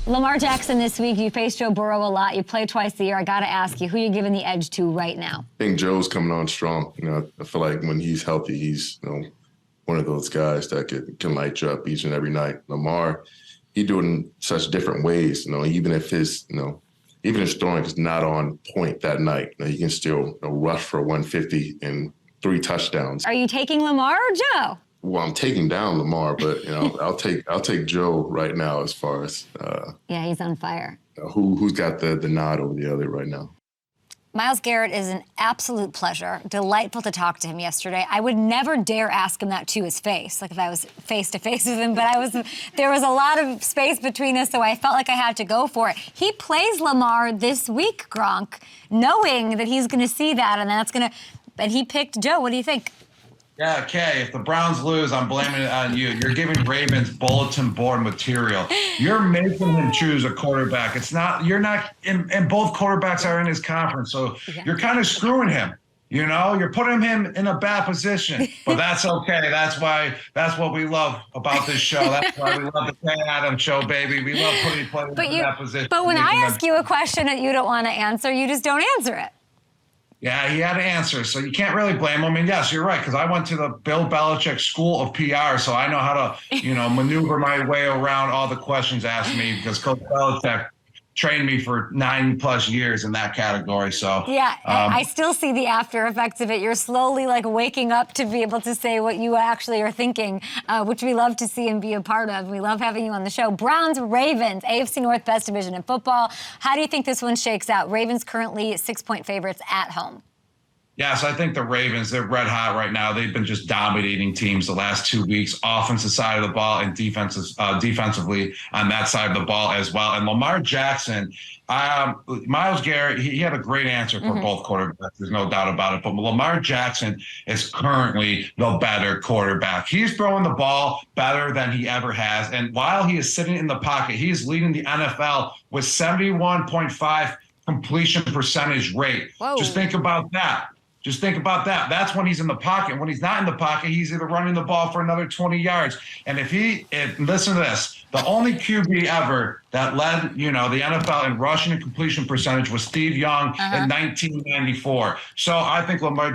Lamar Jackson this week, you face Joe Burrow a lot. You play twice a year. I got to ask you, who are you giving the edge to right now? I think Joe's coming on strong. I feel like when he's healthy, he's one of those guys that can light you up each and every night. Lamar, he do it in such different ways. Even if his throwing is not on point that night, he can still rush for 150 and 3 touchdowns. Are you taking Lamar or Joe? Well, I'm taking down Lamar, but I'll take Joe right now as far as yeah, he's on fire. Who's got the nod over the other right now? Myles Garrett is an absolute pleasure. Delightful to talk to him yesterday. I would never dare ask him that to his face, like if I was face to face with him, but there was a lot of space between us, so I felt like I had to go for it. He plays Lamar this week, Gronk, knowing that he's going to see that, and he picked Joe. What do you think? Yeah, Kay, if the Browns lose, I'm blaming it on you. You're giving Ravens bulletin board material. You're making him choose a quarterback. And both quarterbacks are in his conference, so you're kind of screwing him. You're putting him in a bad position, but that's okay. That's what we love about this show. That's why we love the Kay Adams show, baby. We love putting players in that position. But when I ask you a question that you don't want to answer, you just don't answer it. Yeah, he had to answer, so you can't really blame him. And yes, you're right, because I went to the Bill Belichick School of PR, so I know how to, maneuver my way around all the questions asked me, because Coach Belichick trained me for 9+ years in that category. So yeah, I still see the after effects of it. You're slowly waking up to be able to say what you actually are thinking, which we love to see and be a part of. We love having you on the show. Browns, Ravens, AFC North best division in football. How do you think this one shakes out? Ravens currently 6-point favorites at home. Yeah, so I think the Ravens, they're red hot right now. They've been just dominating teams the last 2 weeks, offensive side of the ball and defensively on that side of the ball as well. And Lamar Jackson, Myles Garrett, he had a great answer for both quarterbacks. There's no doubt about it. But Lamar Jackson is currently the better quarterback. He's throwing the ball better than he ever has. And while he is sitting in the pocket, he is leading the NFL with 71.5 completion percentage rate. Whoa. Just think about that. That's when he's in the pocket. When he's not in the pocket, he's either running the ball for another 20 yards. And listen to this, the only QB ever that led, the NFL in rushing and completion percentage was Steve Young in 1994. So I think Lamar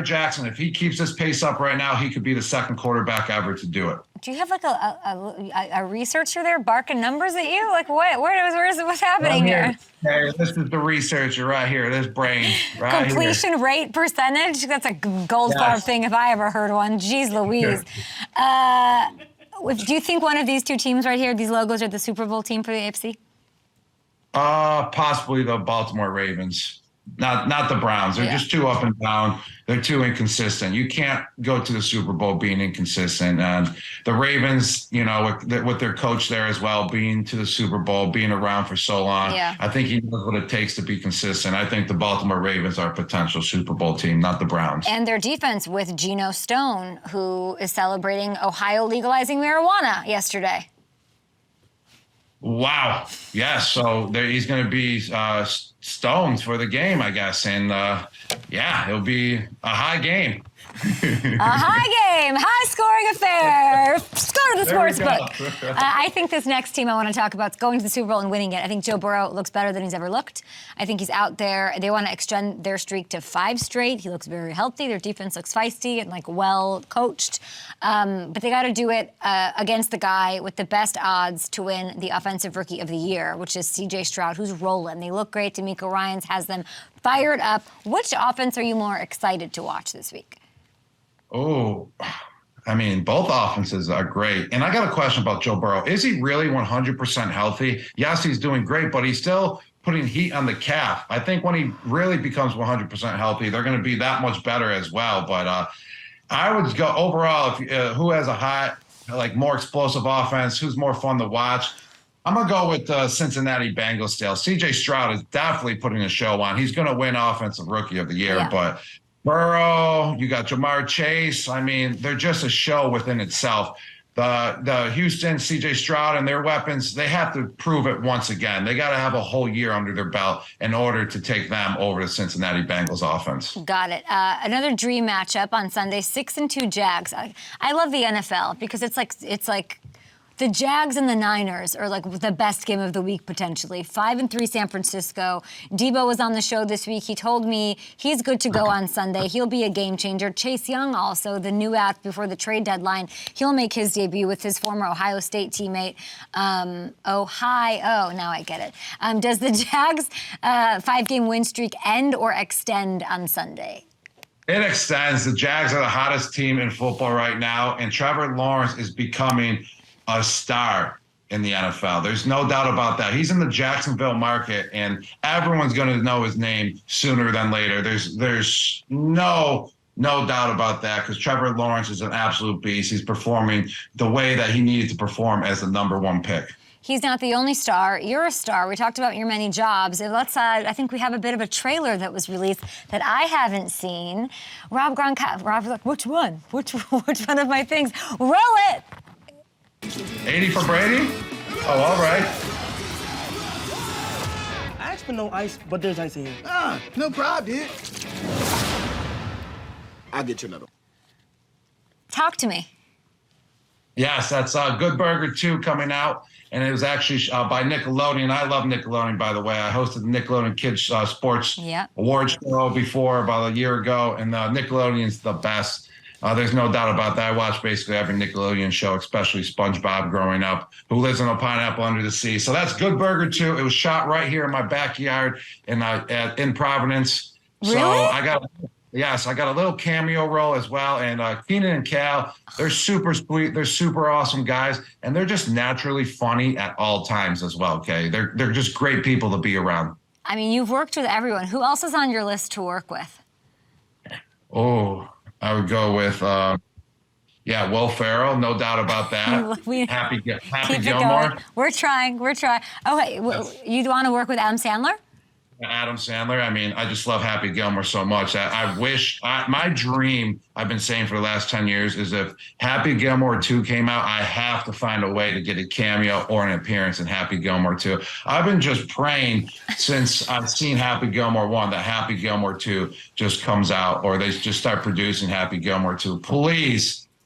Jackson, if he keeps this pace up right now, he could be the second quarterback ever to do it. Do you have a researcher there barking numbers at you? What's happening here? Hey, this is the researcher right here. This brain right Completion rate percentage? That's a gold bar thing if I ever heard one. Jeez Louise. Do you think one of these two teams right here, these logos, are the Super Bowl team for the AFC? Possibly the Baltimore Ravens. Not the Browns. They're just too up and down. They're too inconsistent. You can't go to the Super Bowl being inconsistent. And the Ravens, with their coach there as well, being to the Super Bowl, being around for so long, I think he knows what it takes to be consistent. I think the Baltimore Ravens are a potential Super Bowl team, not the Browns. And their defense with Geno Stone, who is celebrating Ohio legalizing marijuana yesterday. Wow. Yes. So he's going to be stoned for the game, I guess. And, it'll be a high game. A high game, high-scoring affair. Go to the sports book. I think this next team I want to talk about is going to the Super Bowl and winning it. I think Joe Burrow looks better than he's ever looked. I think he's out there. They want to extend their streak to 5 straight. He looks very healthy. Their defense looks feisty and well coached. But they got to do it against the guy with the best odds to win the Offensive Rookie of the Year, which is C.J. Stroud, who's rolling. They look great. D'Amico Ryans has them fired up. Which offense are you more excited to watch this week? Oh, I mean, both offenses are great. And I got a question about Joe Burrow. Is he really 100% healthy? Yes, he's doing great, but he's still putting heat on the calf. I think when he really becomes 100% healthy, they're going to be that much better as well. But I would go overall, who has a hot, more explosive offense, who's more fun to watch. I'm going to go with Cincinnati Bengals still. C.J. Stroud is definitely putting a show on. He's going to win Offensive Rookie of the Year, but Burrow, you got Jamar Chase. I mean, they're just a show within itself. The Houston, C.J. Stroud and their weapons, they have to prove it once again. They got to have a whole year under their belt in order to take them over the Cincinnati Bengals offense. Got it. Another dream matchup on Sunday, 6-2 Jags. I love the NFL because it's like The Jags and the Niners are like the best game of the week potentially. 5-3 San Francisco. Debo was on the show this week. He told me he's good to go on Sunday. He'll be a game changer. Chase Young also, the new app before the trade deadline. He'll make his debut with his former Ohio State teammate. Ohio, now I get it. Does the Jags 5-game win streak end or extend on Sunday? It extends. The Jags are the hottest team in football right now, and Trevor Lawrence is becoming a star in the NFL. There's no doubt about that. He's in the Jacksonville market, and everyone's going to know his name sooner than later. There's no doubt about that, because Trevor Lawrence is an absolute beast. He's performing the way that he needed to perform as the #1 pick. He's not the only star. You're a star. We talked about your many jobs. Let's. I think we have a bit of a trailer that was released that I haven't seen. Rob Gronkowski. Rob's like, which one? Which one of my things? Roll it. 80 for Brady? Oh, all right. I asked for no ice, but there's ice in here. No problem, dude. I'll get you another. Talk to me. Yes, that's Good Burger 2 coming out, and it was actually by Nickelodeon. I love Nickelodeon, by the way. I hosted the Nickelodeon Kids Sports Awards show before, about a year ago, and Nickelodeon's the best. There's no doubt about that. I watched basically every Nickelodeon show, especially SpongeBob growing up, who lives on a pineapple under the sea. So that's Good Burger 2. It was shot right here in my backyard in Providence. Really? So I got a little cameo role as well. And Keenan and Cal, they're super sweet. They're super awesome guys. And they're just naturally funny at all times as well, okay? They're just great people to be around. I mean, you've worked with everyone. Who else is on your list to work with? Oh, I would go with, Will Ferrell, no doubt about that. Happy Gilmore. We're trying. Oh, wait, you want to work with Adam Sandler? Adam Sandler. I mean, I just love Happy Gilmore so much. I wish, my dream, I've been saying for the last 10 years, is if Happy Gilmore 2 came out, I have to find a way to get a cameo or an appearance in Happy Gilmore 2. I've been just praying since I've seen Happy Gilmore 1 that Happy Gilmore 2 just comes out, or they just start producing Happy Gilmore 2.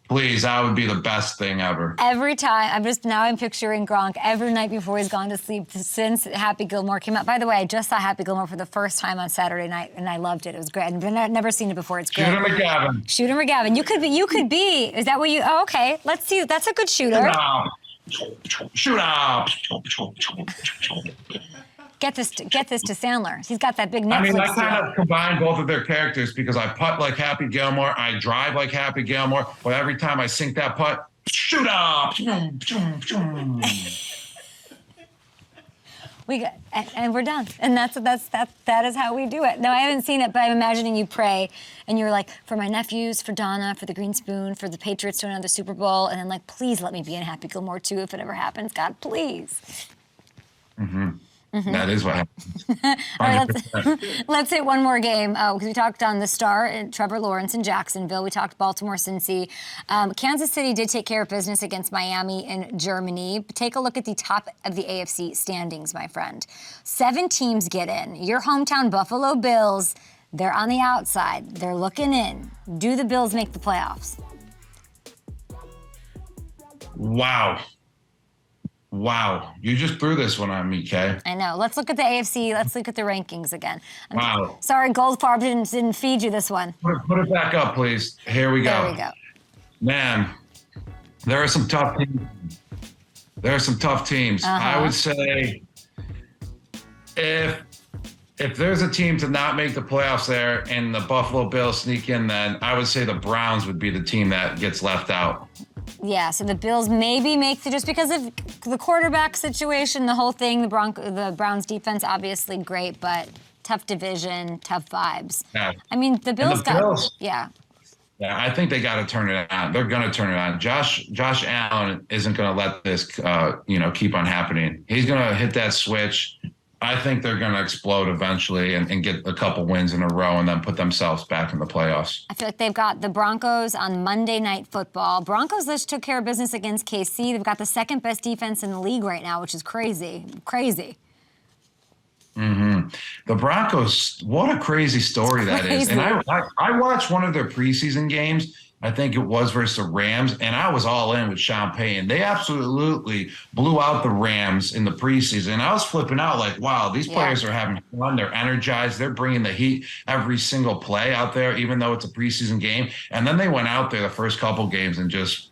Please, that would be the best thing ever. Every time, I'm picturing Gronk every night before he's gone to sleep since Happy Gilmore came out. By the way, I just saw Happy Gilmore for the first time on Saturday night, and I loved it. It was great. I've never seen it before. It's great. Shooter McGavin. You could be. Is that what you? Oh, okay. Let's see. That's a good shooter. Shoot up. Get this to Sandler. He's got that big Netflix. I mean, I kind of combine both of their characters because I putt like Happy Gilmore, I drive like Happy Gilmore, but every time I sink that putt, shoot up. And we're done. And that is how we do it. No, I haven't seen it, but I'm imagining you pray and you're like, for my nephews, for Donna, for the Green Spoon, for the Patriots to another Super Bowl, and then like, please let me be in Happy Gilmore 2 if it ever happens. God, please. Mm-hmm. That is what happens. All right, let's hit one more game because we talked on the star, Trevor Lawrence in Jacksonville. We talked Baltimore, Cincy. Kansas City did take care of business against Miami and Germany. Take a look at the top of the AFC standings, my friend. 7 teams get in. Your hometown Buffalo Bills, they're on the outside. They're looking in. Do the Bills make the playoffs? Wow, you just threw this one on me, Kay. I know. Let's look at the AFC. Let's look at the rankings again. Wow. Sorry, Goldfarb didn't feed you this one. Put it back up, please. Here we go. There we go. Man, there are some tough teams. I would say if there's a team to not make the playoffs there and the Buffalo Bills sneak in, then I would say the Browns would be the team that gets left out. Yeah, so the Bills maybe make just because of the quarterback situation, the whole thing. The Browns defense obviously great, but tough division, tough vibes. Yeah. I mean, the Bills yeah. Yeah, I think they got to turn it on. They're going to turn it on. Josh Allen isn't going to let this, keep on happening. He's going to hit that switch. I think they're going to explode eventually and get a couple wins in a row and then put themselves back in the playoffs. I feel like they've got the Broncos on Monday Night Football. Broncos just took care of business against KC. They've got the second best defense in the league right now, which is crazy. Crazy. Mm-hmm. The Broncos, what a crazy story that is. And I watched one of their preseason games, I think it was versus the Rams, and I was all in with Sean Payton. They absolutely blew out the Rams in the preseason. I was flipping out like, wow, these players are having fun. They're energized. They're bringing the heat every single play out there, even though it's a preseason game. And then they went out there the first couple games and just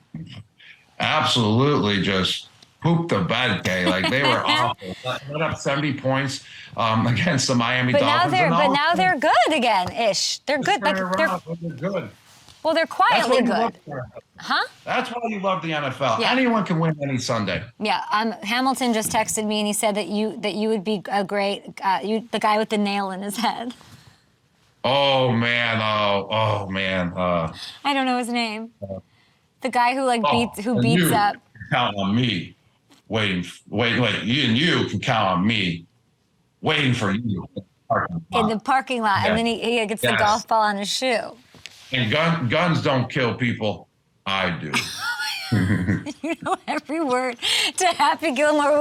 absolutely just pooped the bed, Kay. Like, they were awful. Put up 70 points against the Miami Dolphins. Now they're good again, ish. They're good. They're good. Well, they're quietly good. Huh? That's why you love the NFL. Yeah. Anyone can win any Sunday. Yeah. Hamilton just texted me and he said that you would be a great the guy with the nail in his head. Oh man. Oh man. I don't know his name. The guy who beats up. Count on me. Wait. You can count on me. Waiting for you in the parking lot, and then he gets the golf ball on his shoe. And guns don't kill people. I do. You know every word to Happy Gilmore.